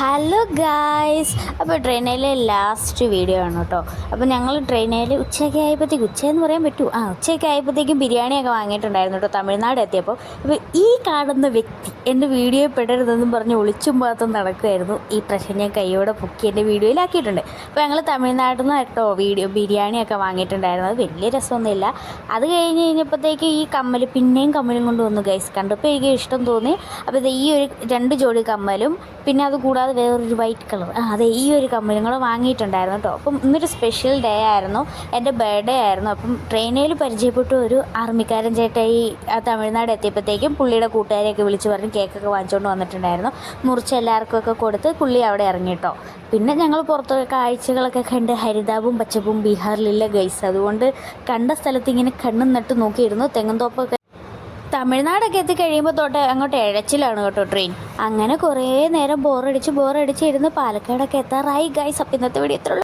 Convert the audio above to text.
Hello guys, അപ്പോൾ ട്രെയിനിലെ last video ആണ് കേട്ടോ. അപ്പോൾ ഞങ്ങൾ ട്രെയിനിൽ ഉച്ചയൊക്കെ ആയപ്പോഴത്തേക്കും, ഉച്ചയെന്ന് പറയാൻ പറ്റുമോ, ഉച്ചയൊക്കെ ആയപ്പോഴത്തേക്കും ബിരിയാണിയൊക്കെ വാങ്ങിയിട്ടുണ്ടായിരുന്നു കേട്ടോ. തമിഴ്നാട് എത്തിയപ്പോൾ അപ്പോൾ ഈ കാണുന്ന വ്യക്തി എൻ്റെ വീഡിയോയിൽ പെടരുതെന്നും പറഞ്ഞ് ഒളിച്ചും പാത്തും നടക്കുമായിരുന്നു. ഈ പ്രശ്നം ഞാൻ കൈയോടെ പൊക്കി എൻ്റെ വീഡിയോയിലാക്കിയിട്ടുണ്ട്. അപ്പോൾ ഞങ്ങൾ തമിഴ്നാട്ടിൽ നിന്ന് കേട്ടോ ബിരിയാണിയൊക്കെ വാങ്ങിയിട്ടുണ്ടായിരുന്നു. അത് വലിയ രസമൊന്നുമില്ല. അത് കഴിഞ്ഞപ്പോഴത്തേക്ക് ഈ പിന്നെയും കമ്മലും കൊണ്ട് വന്നു ഗൈസ്. കണ്ടപ്പോൾ എനിക്ക് ഇഷ്ടം തോന്നി. അപ്പോൾ ഇത് ഈ ഒരു 2 ജോഡി കമ്മലും പിന്നെ അത് കൂടാതെ വേറൊരു വൈറ്റ് കളർ അതെ ഈ ഒരു കമ്മലും കൂടെ വാങ്ങിയിട്ടുണ്ടായിരുന്നു കേട്ടോ. അപ്പം ഇന്നൊരു സ്പെഷ്യൽ ഡേ ആയിരുന്നു, എൻ്റെ ബർത്ത്ഡേ ആയിരുന്നു. അപ്പം ട്രെയിനിൽ പരിചയപ്പെട്ട ഒരു ആർമിക്കാരൻ ചേട്ടായി തമിഴ്നാട് എത്തിയപ്പോഴത്തേക്കും പുള്ളിയുടെ കൂട്ടുകാരെയൊക്കെ വിളിച്ച് പറഞ്ഞ് കേക്കൊക്കെ വാങ്ങിച്ചുകൊണ്ട് വന്നിട്ടുണ്ടായിരുന്നു. മുറിച്ച് എല്ലാവർക്കും കൊടുത്ത് പുള്ളി അവിടെ ഇറങ്ങിട്ടോ. പിന്നെ ഞങ്ങൾ പുറത്ത് കാഴ്ചകളൊക്കെ കണ്ട് ഹരിതാപവും പച്ചപ്പും ബീഹാറിലില്ല ഗൈസ്. അതുകൊണ്ട് കണ്ട സ്ഥലത്ത് ഇങ്ങനെ കണ്ണും നട്ട് നോക്കിയിരുന്നു. തെങ്ങുംതോപ്പൊക്കെ തമിഴ്നാടൊക്കെ എത്തിക്കഴിയുമ്പോൾ തൊട്ട് അങ്ങോട്ട് എഴച്ചിലാണ് കേട്ടോ ട്രെയിൻ. അങ്ങനെ കുറേ നേരം ബോറടിച്ച് ഇരുന്ന് പാലക്കാടൊക്കെ എത്താറായി ഗൈസ്. അപ്പം ഇന്നത്തെ വീഡിയോ ഇത്രയുള്ളൂ.